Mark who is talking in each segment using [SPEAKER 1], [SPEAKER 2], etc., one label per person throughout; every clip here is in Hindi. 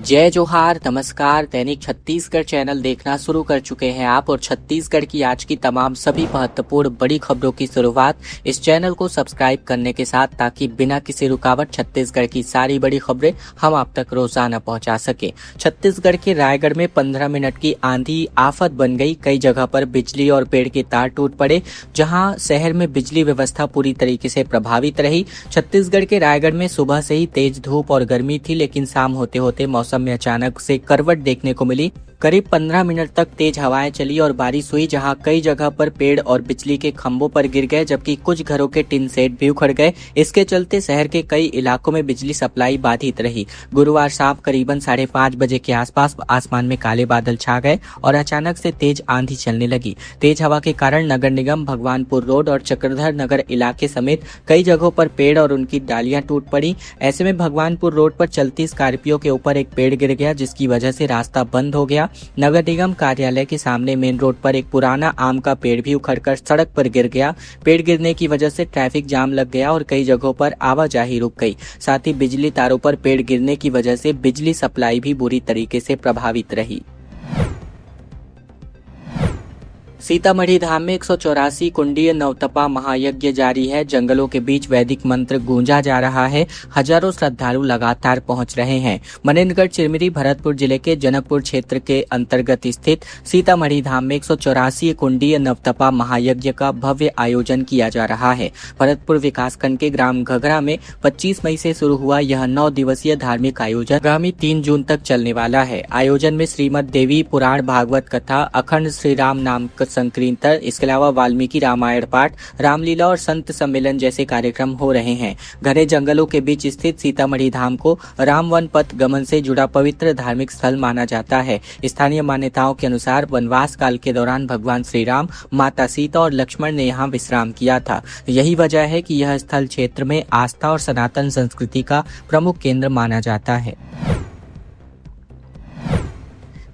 [SPEAKER 1] जय जोहार, नमस्कार। दैनिक छत्तीसगढ़ चैनल देखना शुरू कर चुके हैं आप और छत्तीसगढ़ की आज की तमाम सभी महत्वपूर्ण बड़ी खबरों की शुरुआत इस चैनल को सब्सक्राइब करने के साथ, ताकि बिना किसी रुकावट छत्तीसगढ़ की सारी बड़ी खबरें हम आप तक रोजाना पहुंचा सके। छत्तीसगढ़ के रायगढ़ में 15 मिनट की आंधी आफत बन गई। कई जगह पर बिजली और पेड़ के तार टूट पड़े, जहां शहर में बिजली व्यवस्था पूरी तरीके से प्रभावित रही। छत्तीसगढ़ के रायगढ़ में सुबह से ही तेज धूप और गर्मी थी, लेकिन शाम होते होते मौसम में अचानक से करवट देखने को मिली। करीब 15 मिनट तक तेज हवाएं चली और बारिश हुई, जहां कई जगह पर पेड़ और बिजली के खंभों पर गिर गए, जबकि कुछ घरों के टिन सेट भी उखड़ गए। इसके चलते शहर के कई इलाकों में बिजली सप्लाई बाधित रही। गुरुवार शाम करीबन 5:30 बजे के आसपास आसमान में काले बादल छा गए और अचानक से तेज आंधी चलने लगी। तेज हवा के कारण नगर निगम, भगवानपुर रोड और चक्रधर नगर इलाके समेत कई जगहों पर पेड़ और उनकी डालियां टूट पड़ी। ऐसे में भगवानपुर रोड पर चलती स्कॉर्पियो के ऊपर एक पेड़ गिर गया, जिसकी वजह से रास्ता बंद हो गया। नगर निगम कार्यालय के सामने मेन रोड पर एक पुराना आम का पेड़ भी उखड़कर सड़क पर गिर गया। पेड़ गिरने की वजह से ट्रैफिक जाम लग गया और कई जगहों पर आवाजाही रुक गई। साथ ही बिजली तारों पर पेड़ गिरने की वजह से बिजली सप्लाई भी बुरी तरीके से प्रभावित रही। सीतामढ़ी धाम में 184 कुंडीय नवतपा महायज्ञ जारी है। जंगलों के बीच वैदिक मंत्र गूंजा जा रहा है। हजारों श्रद्धालु लगातार पहुंच रहे हैं। मनेन्द्रगढ़ चिरमिरी भरतपुर जिले के जनकपुर क्षेत्र के अंतर्गत स्थित सीतामढ़ी धाम में 184 कुंडीय नवतपा महायज्ञ का भव्य आयोजन किया जा रहा है। भरतपुर विकासखंड के ग्राम घघरा में 25 मई से शुरू हुआ यह 9 दिवसीय धार्मिक आयोजन आगामी 3 जून तक चलने वाला है। आयोजन में श्रीमद देवी पुराण, भागवत कथा, अखंड श्री राम नाम संकीर्तन, इसके अलावा वाल्मीकि रामायण पाठ, रामलीला और संत सम्मेलन जैसे कार्यक्रम हो रहे हैं। घने जंगलों के बीच स्थित सीतामढ़ी धाम को राम वन पथ गमन से जुड़ा पवित्र धार्मिक स्थल माना जाता है। स्थानीय मान्यताओं के अनुसार वनवास काल के दौरान भगवान श्री राम, माता सीता और लक्ष्मण ने यहाँ विश्राम किया था। यही वजह है कि यह स्थल क्षेत्र में आस्था और सनातन संस्कृति का प्रमुख केंद्र माना जाता है।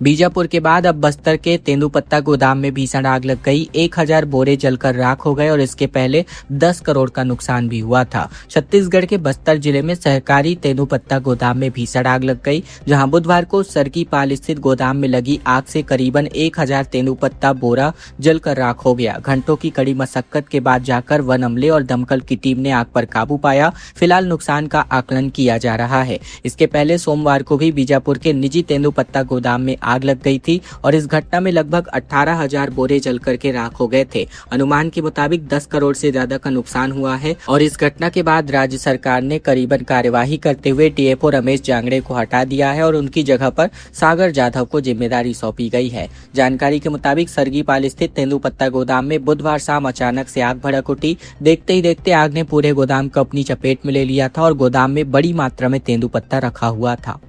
[SPEAKER 1] बीजापुर के बाद अब बस्तर के तेंदुपत्ता गोदाम में भीषण आग लग गई। 1000 बोरे जलकर राख हो गए और इसके पहले 10 करोड़ का नुकसान भी हुआ था। छत्तीसगढ़ के बस्तर जिले में सहकारी तेंदुपत्ता गोदाम में भीषण आग लग गई, जहां बुधवार को सरकीपाल स्थित गोदाम में लगी आग से करीबन 1000 तेंदुपत्ता बोरा जलकर राख हो गया। घंटों की कड़ी मशक्कत के बाद जाकर वन अमले और दमकल की टीम ने आग पर काबू पाया। फिलहाल नुकसान का आकलन किया जा रहा है। इसके पहले सोमवार को भी बीजापुर के निजी तेंदुपत्ता गोदाम में आग लग गई थी और इस घटना में लगभग 18,000 बोरे जलकर के राख हो गए थे। अनुमान के मुताबिक 10 करोड़ से ज्यादा का नुकसान हुआ है और इस घटना के बाद राज्य सरकार ने करीबन कार्यवाही करते हुए डीएफओ रमेश जांगड़े को हटा दिया है और उनकी जगह पर सागर जाधव को जिम्मेदारी सौंपी गई है। जानकारी के मुताबिक सरकीपाल स्थित तेंदुपत्ता गोदाम में बुधवार शाम अचानक से आग भड़क उठी। देखते ही देखते आग ने पूरे गोदाम को अपनी चपेट में ले लिया था और गोदाम में बड़ी मात्रा में तेंदुपत्ता रखा हुआ था।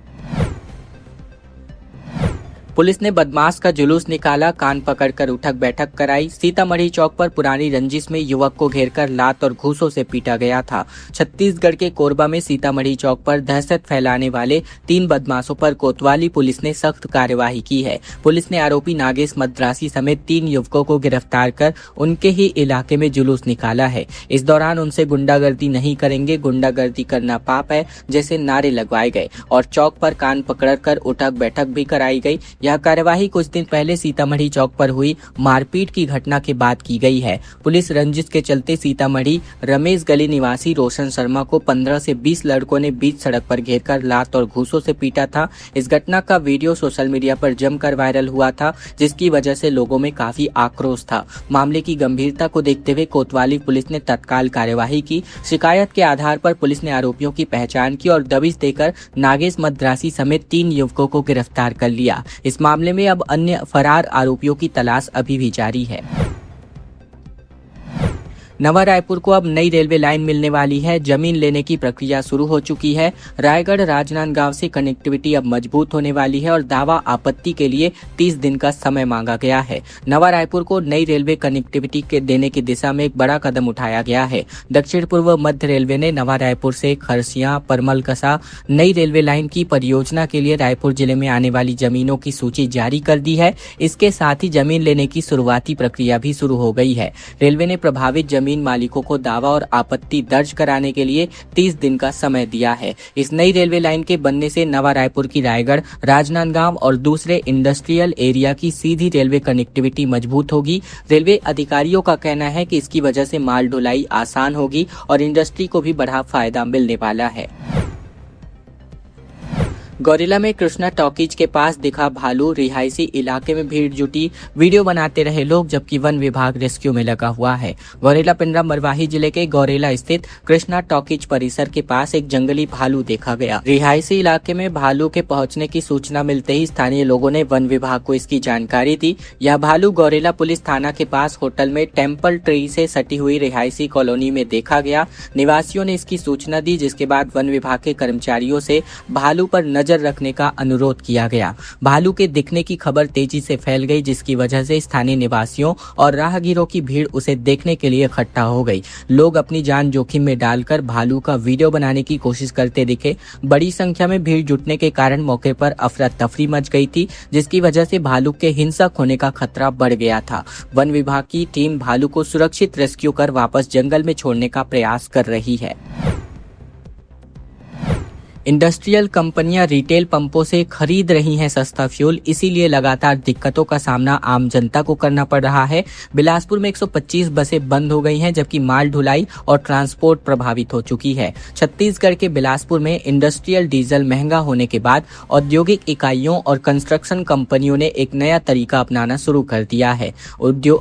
[SPEAKER 1] पुलिस ने बदमाश का जुलूस निकाला, कान पकड़कर उठक बैठक कराई। सीतामढ़ी चौक पर पुरानी रंजिश में युवक को घेरकर लात और घूंसों से पीटा गया था। छत्तीसगढ़ के कोरबा में सीतामढ़ी चौक पर दहशत फैलाने वाले 3 बदमाशों पर कोतवाली पुलिस ने सख्त कार्यवाही की है। पुलिस ने आरोपी नागेश मद्रासी समेत 3 युवकों को गिरफ्तार कर उनके ही इलाके में जुलूस निकाला है। इस दौरान उनसे गुंडागर्दी नहीं करेंगे, गुंडागर्दी करना पाप है जैसे नारे लगवाए गए और चौक पर कान पकड़कर उठक बैठक भी कराई गई। यह कार्यवाही कुछ दिन पहले सीतामढ़ी चौक पर हुई मारपीट की घटना के बाद की गई है। पुलिस रंजिश के चलते सीतामढ़ी रमेश गली निवासी रोशन शर्मा को 15 से 20 लड़कों ने बीच सड़क पर घेरकर लात और घूंसों से पीटा था। इस घटना का वीडियो सोशल मीडिया पर जमकर वायरल हुआ था, जिसकी वजह से लोगों में काफी आक्रोश था। मामले की गंभीरता को देखते हुए कोतवाली पुलिस ने तत्काल कार्यवाही की। शिकायत के आधार पर पुलिस ने आरोपियों की पहचान की और दबिश देकर नागेश मद्रासी समेत 3 युवकों को गिरफ्तार कर लिया। इस मामले में अब अन्य फरार आरोपियों की तलाश अभी भी जारी है। नवा रायपुर को अब नई रेलवे लाइन मिलने वाली है। जमीन लेने की प्रक्रिया शुरू हो चुकी है। रायगढ़ राजनांदगांव से कनेक्टिविटी अब मजबूत होने वाली है और दावा आपत्ति के लिए 30 दिन का समय मांगा गया है। नवा रायपुर को नई रेलवे कनेक्टिविटी के देने की दिशा में एक बड़ा कदम उठाया गया है। दक्षिण पूर्व मध्य रेलवे ने नवा रायपुर से खरसिया परमलकसा नई रेलवे लाइन की परियोजना के लिए रायपुर जिले में आने वाली जमीनों की सूची जारी कर दी है। इसके साथ ही जमीन लेने की शुरुआती प्रक्रिया भी शुरू हो गई है। रेलवे ने प्रभावित जमीन जमीन मालिकों को दावा और आपत्ति दर्ज कराने के लिए 30 दिन का समय दिया है। इस नई रेलवे लाइन के बनने से नवा रायपुर की रायगढ़, राजनांदगांव और दूसरे इंडस्ट्रियल एरिया की सीधी रेलवे कनेक्टिविटी मजबूत होगी। रेलवे अधिकारियों का कहना है कि इसकी वजह से माल ढुलाई आसान होगी और इंडस्ट्री को भी बड़ा फायदा मिलने वाला है। गौरेला में कृष्णा टॉकीज के पास दिखा भालू, रिहायशी इलाके में भीड़ जुटी, वीडियो बनाते रहे लोग जबकि वन विभाग रेस्क्यू में लगा हुआ है। गौरेला पिंडरा मरवाही जिले के गौरेला स्थित कृष्णा टॉकीज परिसर के पास एक जंगली भालू देखा गया। रिहायशी इलाके में भालू के पहुंचने की सूचना मिलते ही स्थानीय लोगों ने वन विभाग को इसकी जानकारी दी। यह भालू गौरेला पुलिस थाना के पास होटल में टेम्पल ट्री से सटी हुई रिहायशी कॉलोनी में देखा गया। निवासियों ने इसकी सूचना दी, जिसके बाद वन विभाग के कर्मचारियों से भालू पर नजर रखने का अनुरोध किया गया। भालू के दिखने की खबर तेजी से फैल गई, जिसकी वजह से स्थानीय निवासियों और राहगीरों की भीड़ उसे देखने के लिए इकट्ठा हो गई। लोग अपनी जान जोखिम में डालकर भालू का वीडियो बनाने की कोशिश करते दिखे। बड़ी संख्या में भीड़ जुटने के कारण मौके पर अफरा तफरी मच गई थी, जिसकी वजह से भालू के हिंसक होने का खतरा बढ़ गया था। वन विभाग की टीम भालू को सुरक्षित रेस्क्यू कर वापस जंगल में छोड़ने का प्रयास कर रही है। इंडस्ट्रियल कंपनियां रिटेल पंपों से खरीद रही हैं सस्ता फ्यूल, इसीलिए लगातार दिक्कतों का सामना आम जनता को करना पड़ रहा है। बिलासपुर में 125 बसें बंद हो गई हैं, जबकि माल ढुलाई और ट्रांसपोर्ट प्रभावित हो चुकी है। छत्तीसगढ़ के बिलासपुर में इंडस्ट्रियल डीजल महंगा होने के बाद औद्योगिक इकाइयों और कंस्ट्रक्शन कंपनियों ने एक नया तरीका अपनाना शुरू कर दिया है।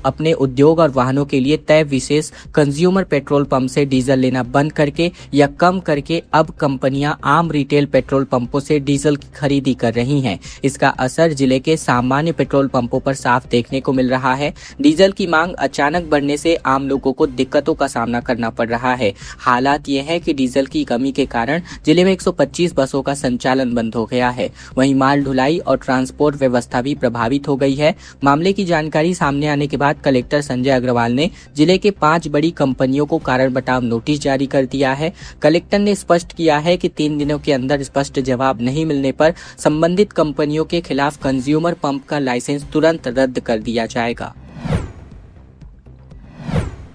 [SPEAKER 1] अपने उद्योग और वाहनों के लिए तय विशेष कंज्यूमर पेट्रोल पंप से डीजल लेना बंद करके या कम करके अब कंपनियां आम रिटेल पेट्रोल पंपों से डीजल की खरीदी कर रही हैं। इसका असर जिले के सामान्य पेट्रोल पंपों पर साफ देखने को मिल रहा है। डीजल की मांग अचानक बढ़ने से आम लोगों को दिक्कतों का सामना करना पड़ रहा है। हालात ये है कि डीजल की कमी के कारण जिले में 125 बसों का संचालन बंद हो गया है। वहीं माल ढुलाई और ट्रांसपोर्ट व्यवस्था भी प्रभावित हो गई है। मामले की जानकारी सामने आने के बाद कलेक्टर संजय अग्रवाल ने जिले के 5 बड़ी कंपनियों को कारण बताओ नोटिस जारी कर दिया है। कलेक्टर ने स्पष्ट किया है कि 3 दिनों के अंदर स्पष्ट जवाब नहीं मिलने पर संबंधित कंपनियों के खिलाफ कंज्यूमर पंप का लाइसेंस तुरंत रद्द कर दिया जाएगा।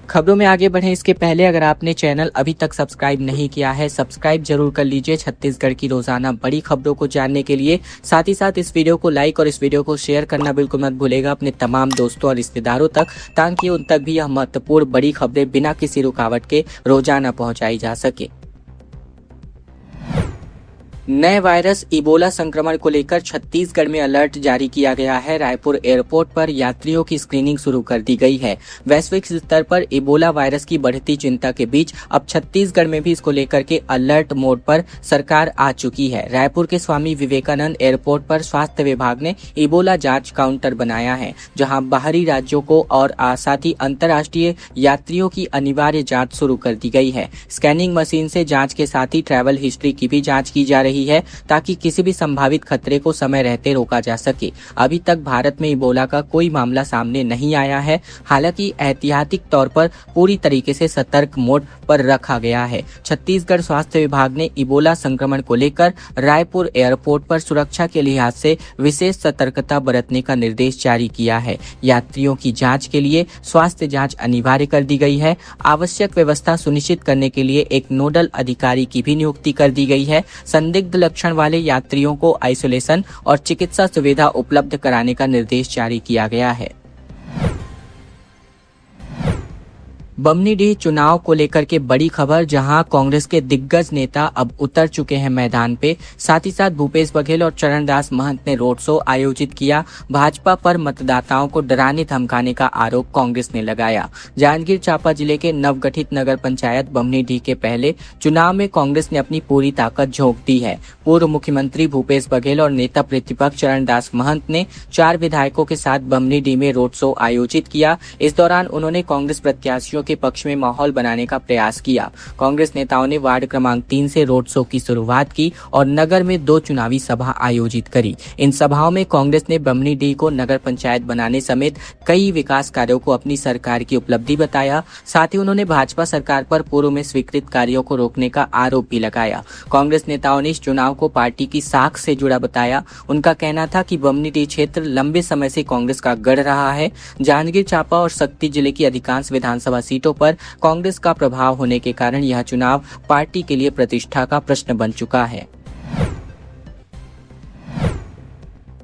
[SPEAKER 1] खबरों में आगे बढ़े इसके पहले अगर आपने चैनल अभी तक सब्सक्राइब नहीं किया है, सब्सक्राइब जरूर कर लीजिए छत्तीसगढ़ की रोजाना बड़ी खबरों को जानने के लिए। साथ ही साथ इस वीडियो को लाइक और इस वीडियो को शेयर करना बिल्कुल मत भूलेगा अपने तमाम दोस्तों और रिश्तेदारों तक, ताकि उन तक भी यह महत्वपूर्ण बड़ी खबरें बिना किसी रुकावट के रोजाना पहुंचाई जा सके। नए वायरस इबोला संक्रमण को लेकर छत्तीसगढ़ में अलर्ट जारी किया गया है। रायपुर एयरपोर्ट पर यात्रियों की स्क्रीनिंग शुरू कर दी गई है। वैश्विक स्तर पर इबोला वायरस की बढ़ती चिंता के बीच अब छत्तीसगढ़ में भी इसको लेकर के अलर्ट मोड पर सरकार आ चुकी है। रायपुर के स्वामी विवेकानंद एयरपोर्ट पर स्वास्थ्य विभाग ने इबोला जांच काउंटर बनाया है, जहां बाहरी राज्यों को और साथ ही अंतर्राष्ट्रीय यात्रियों की अनिवार्य जाँच शुरू कर दी गई है। स्कैनिंग मशीन से जाँच के साथ ही ट्रैवल हिस्ट्री की भी जाँच की जा रही है, ताकि किसी भी संभावित खतरे को समय रहते रोका जा सके। अभी तक भारत में इबोला का कोई मामला सामने नहीं आया है। हालांकि एहतियाती तौर पर पूरी तरीके से सतर्क मोड पर रखा गया है। छत्तीसगढ़ स्वास्थ्य विभाग ने इबोला संक्रमण को लेकर रायपुर एयरपोर्ट पर सुरक्षा के लिहाज से विशेष सतर्कता बरतने का निर्देश जारी किया है। यात्रियों की जांच के लिए स्वास्थ्य जांच अनिवार्य कर दी गई है। आवश्यक व्यवस्था सुनिश्चित करने के लिए एक नोडल अधिकारी की भी नियुक्ति कर दी गई है। संदिग्ध लक्षण वाले यात्रियों को आइसोलेशन और चिकित्सा सुविधा उपलब्ध कराने का निर्देश जारी किया गया है। बमनीडीह चुनाव को लेकर के बड़ी खबर, जहां कांग्रेस के दिग्गज नेता अब उतर चुके हैं मैदान पे। साथ ही साथ भूपेश बघेल और चरणदास महंत ने रोड शो आयोजित किया। भाजपा पर मतदाताओं को डराने धमकाने का आरोप कांग्रेस ने लगाया। जांजगीर चांपा जिले के नवगठित नगर पंचायत बमनीडीह के पहले चुनाव में कांग्रेस ने अपनी पूरी ताकत झोंक दी है। पूर्व मुख्यमंत्री भूपेश बघेल और नेता प्रतिपक्ष चरणदास महंत ने 4 विधायकों के साथ बमनीडीह में रोड शो आयोजित किया। इस दौरान उन्होंने कांग्रेस प्रत्याशियों के पक्ष में माहौल बनाने का प्रयास किया। कांग्रेस नेताओं ने वार्ड क्रमांक 3 से रोड शो की शुरुआत की और नगर में 2 चुनावी सभा आयोजित करी। इन सभाओं में कांग्रेस ने बमनीडीह को नगर पंचायत बनाने समेत कई विकास कार्यों को अपनी सरकार की उपलब्धि बताया। साथ ही उन्होंने भाजपा सरकार पर पूर्व में स्वीकृत कार्यों को रोकने का आरोप भी लगाया। कांग्रेस नेताओं ने इस चुनाव को पार्टी की साख से जुड़ा बताया। उनका कहना था कि बमनीडीह क्षेत्र लंबे समय से कांग्रेस का गढ़ रहा है। जांजगीर चांपा और शक्ति जिले की अधिकांश विधानसभा सीटों पर कांग्रेस का प्रभाव होने के कारण यह चुनाव पार्टी के लिए प्रतिष्ठा का प्रश्न बन चुका है।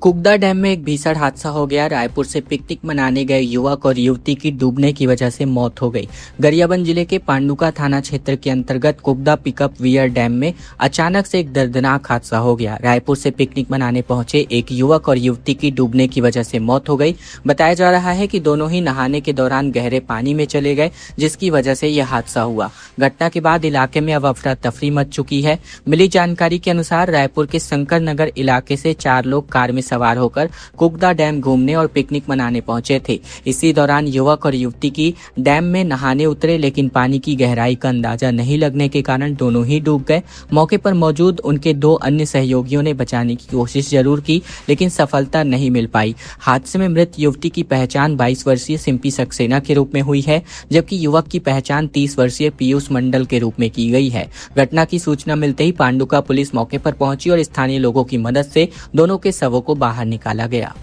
[SPEAKER 1] कुकदा डैम में एक भीषण हादसा हो गया। रायपुर से पिकनिक मनाने गए युवक और युवती की डूबने की वजह से मौत हो गई। गरियाबंद जिले के पांडुका थाना क्षेत्र के अंतर्गत कुकदा पिकअप वियर डैम में अचानक से एक दर्दनाक हादसा हो गया। रायपुर से पिकनिक मनाने पहुंचे एक युवक और युवती की डूबने की वजह से मौत हो गई। बताया जा रहा है कि दोनों ही नहाने के दौरान गहरे पानी में चले गए, जिसकी वजह से यह हादसा हुआ। घटना के बाद इलाके में अब अफरा तफरी मच चुकी है। मिली जानकारी के अनुसार रायपुर के शंकर नगर इलाके से 4 लोग कार में सवार होकर कुकदा डैम घूमने और पिकनिक मनाने पहुंचे थे। इसी दौरान युवक और युवती की डैम में नहाने उतरे, लेकिन पानी की गहराई का अंदाजा नहीं लगने के कारण दोनों ही डूब गए। मौके पर मौजूद उनके 2 अन्य सहयोगियों ने बचाने की कोशिश जरूर की, लेकिन सफलता नहीं मिल पाई। हादसे में मृत युवती की पहचान 22 वर्षीय सिंपी सक्सेना के रूप में हुई है, जबकि युवक की पहचान 30 वर्षीय पीयूष मंडल के रूप में की गई है। घटना की सूचना मिलते ही पांडुका पुलिस मौके पर पहुंची और स्थानीय लोगों की मदद से दोनों के शवों को बाहर निकाला गया।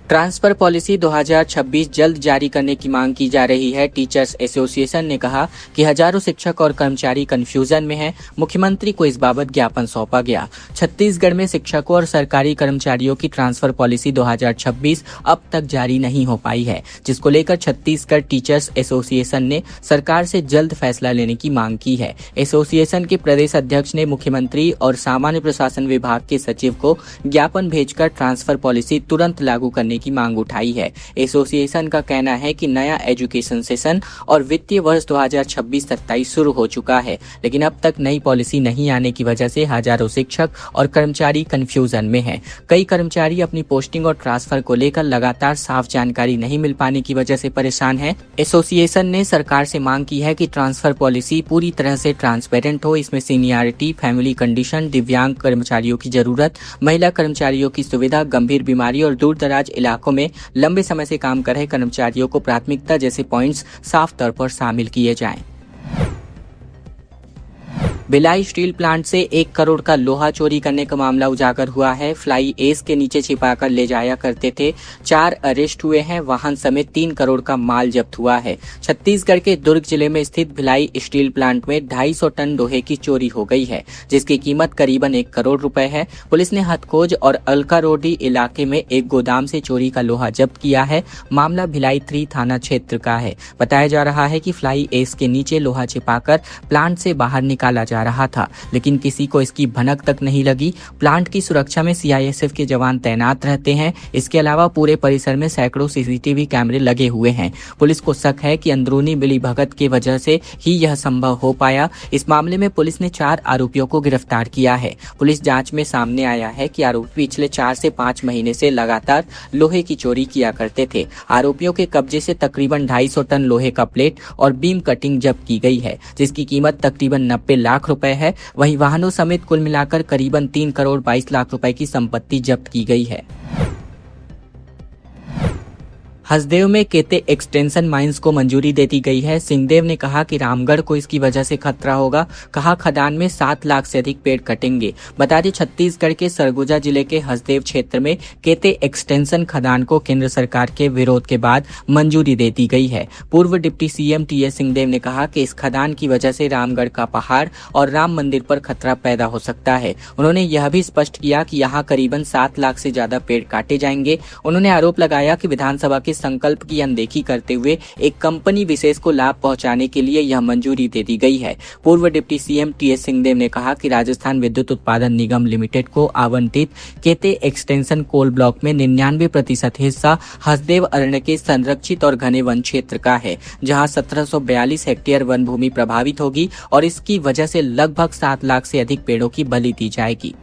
[SPEAKER 1] ट्रांसफर पॉलिसी 2026 जल्द जारी करने की मांग की जा रही है। टीचर्स एसोसिएशन ने कहा कि हजारों शिक्षक और कर्मचारी कंफ्यूजन में हैं। मुख्यमंत्री को इस बाबत ज्ञापन सौंपा गया। छत्तीसगढ़ में शिक्षकों और सरकारी कर्मचारियों की ट्रांसफर पॉलिसी 2026 अब तक जारी नहीं हो पाई है, जिसको लेकर छत्तीसगढ़ टीचर्स एसोसिएशन ने सरकार से जल्द फैसला लेने की मांग की है। एसोसिएशन के प्रदेश अध्यक्ष ने मुख्यमंत्री और सामान्य प्रशासन विभाग के सचिव को ज्ञापन भेजकर ट्रांसफर पॉलिसी तुरंत लागू करने की मांग उठाई है। एसोसिएशन का कहना है कि नया एजुकेशन सेशन और वित्तीय वर्ष 2026-27 शुरू हो चुका है, लेकिन अब तक नई पॉलिसी नहीं आने की वजह से हजारों शिक्षक और कर्मचारी कंफ्यूजन में हैं। कई कर्मचारी अपनी पोस्टिंग और ट्रांसफर को लेकर लगातार साफ जानकारी नहीं मिल पाने की वजह से परेशान हैं। एसोसिएशन ने सरकार से मांग की है कि ट्रांसफर पॉलिसी पूरी तरह से ट्रांसपेरेंट हो। इसमें सीनियरिटी, फैमिली कंडीशन, दिव्यांग कर्मचारियों की जरूरत, महिला कर्मचारियों की सुविधा, गंभीर बीमारी और दूर दराज इलाकों में लंबे समय से काम कर रहे कर्मचारियों को प्राथमिकता जैसे पॉइंट्स साफ तौर पर शामिल किए जाएं। भिलाई स्टील प्लांट से 1 करोड़ का लोहा चोरी करने का मामला उजागर हुआ है। फ्लाई एश के नीचे छिपाकर ले जाया करते थे। 4 अरेस्ट हुए हैं। वाहन समेत 3 करोड़ का माल जब्त हुआ है। छत्तीसगढ़ के दुर्ग जिले में स्थित भिलाई स्टील प्लांट में 250 टन लोहे की चोरी हो गई है, जिसकी कीमत करीबन 1 करोड़ रुपए है। पुलिस ने हथखोज और अलकारोडी इलाके में एक गोदाम से चोरी का लोहा जब्त किया है। मामला भिलाई 3 थाना क्षेत्र का है। बताया जा रहा है कि फ्लाई एश के नीचे लोहा छिपाकर प्लांट से बाहर निकाला जा रहा था, लेकिन किसी को इसकी भनक तक नहीं लगी। प्लांट की सुरक्षा में सीआईएसएफ के जवान तैनात रहते हैं। इसके अलावा पूरे परिसर में सैकड़ों सीसीटीवी कैमरे लगे हुए हैं। पुलिस को शक है कि अंदरूनी मिलीभगत की वजह से ही यह संभव हो पाया। इस मामले में पुलिस ने 4 आरोपियों को गिरफ्तार किया है। पुलिस जांच में सामने आया है कि आरोपी पिछले 4 से 5 महीने से लगातार लोहे की चोरी किया करते थे। आरोपियों के कब्जे से तकरीबन 250 टन लोहे का प्लेट और बीम कटिंग जब्त की गई है, जिसकी कीमत तकरीबन 90 लाख रुपए है। वहीं वाहनों समेत कुल मिलाकर करीबन 3 करोड़ 22 लाख रुपए की संपत्ति जब्त की गई है। हसदेव में केते एक्सटेंशन माइंस को मंजूरी दे दी गई है। सिंहदेव ने कहा कि रामगढ़ को इसकी वजह से खतरा होगा। कहा खदान में 7 लाख से अधिक पेड़ कटेंगे। बता दें छत्तीसगढ़ के सरगुजा जिले के हसदेव क्षेत्र में केते एक्सटेंशन खदान को केंद्र सरकार के विरोध के बाद मंजूरी दे दी गई है। पूर्व डिप्टी सीएम टीएस सिंहदेव ने कहा कि इस खदान की वजह से रामगढ़ का पहाड़ और राम मंदिर पर खतरा पैदा हो सकता है। उन्होंने यह भी स्पष्ट किया कि यहाँ करीबन 7 लाख से ज्यादा पेड़ काटे जाएंगे। उन्होंने आरोप लगाया कि विधानसभा के संकल्प की अनदेखी करते हुए एक कंपनी विशेष को लाभ पहुंचाने के लिए यह मंजूरी दे दी गई है। पूर्व डिप्टी सीएम टीएस सिंहदेव ने कहा कि राजस्थान विद्युत उत्पादन निगम लिमिटेड को आवंटित केते एक्सटेंशन कोल ब्लॉक में 99% हिस्सा हसदेव अरण्य के संरक्षित और घने वन क्षेत्र का है, जहां 1742 हेक्टेयर वन भूमि प्रभावित होगी और इसकी वजह से लगभग 7 लाख से अधिक पेड़ों की बलि दी जाएगी।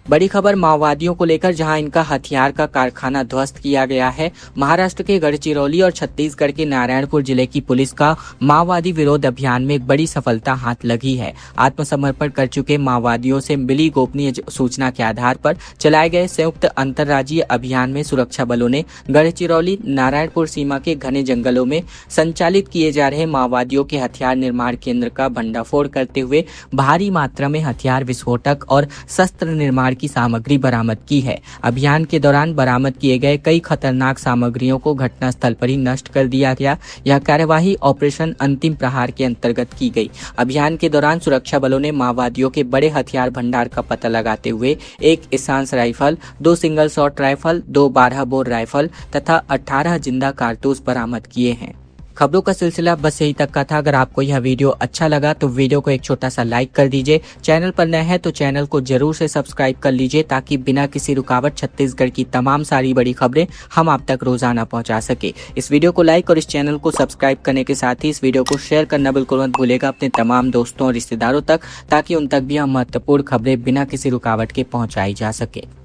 [SPEAKER 1] बड़ी खबर माओवादियों को लेकर, जहां इनका हथियार का कारखाना ध्वस्त किया गया है। महाराष्ट्र के गढ़चिरौली और छत्तीसगढ़ के नारायणपुर जिले की पुलिस का माओवादी विरोध अभियान में एक बड़ी सफलता हाथ लगी है। आत्मसमर्पण कर चुके माओवादियों से मिली गोपनीय सूचना के आधार पर चलाए गए संयुक्त अंतर्राज्यीय अभियान में सुरक्षा बलों ने गढ़चिरौली नारायणपुर सीमा के घने जंगलों में संचालित किए जा रहे माओवादियों के हथियार निर्माण केंद्र का भंडाफोड़ करते हुए भारी मात्रा में हथियार, विस्फोटक और शस्त्र निर्माण प्रकार की सामग्री बरामद की है। अभियान के दौरान बरामद किए गए कई खतरनाक सामग्रियों को घटनास्थल पर ही नष्ट कर दिया गया। यह कार्यवाही ऑपरेशन अंतिम प्रहार के अंतर्गत की गई। अभियान के दौरान सुरक्षा बलों ने माओवादियों के बड़े हथियार भंडार का पता लगाते हुए एक INSAS rifle, 2 single shot rifle, 2 12 bore rifle तथा 18 जिंदा कारतूस बरामद किए हैं। खबरों का सिलसिला बस यही तक का था। अगर आपको यह वीडियो अच्छा लगा तो वीडियो को एक छोटा सा लाइक कर दीजिए। चैनल पर नए हैं तो चैनल को जरूर से सब्सक्राइब कर लीजिए ताकि बिना किसी रुकावट छत्तीसगढ़ की तमाम सारी बड़ी खबरें हम आप तक रोजाना पहुंचा सके। इस वीडियो को लाइक और इस चैनल को सब्सक्राइब करने के साथ ही इस वीडियो को शेयर करना बिल्कुल मत भूलेगा अपने तमाम दोस्तों और रिश्तेदारों तक, ताकि उन तक भी हम महत्वपूर्ण खबरें बिना किसी रुकावट के पहुँचाई जा सके।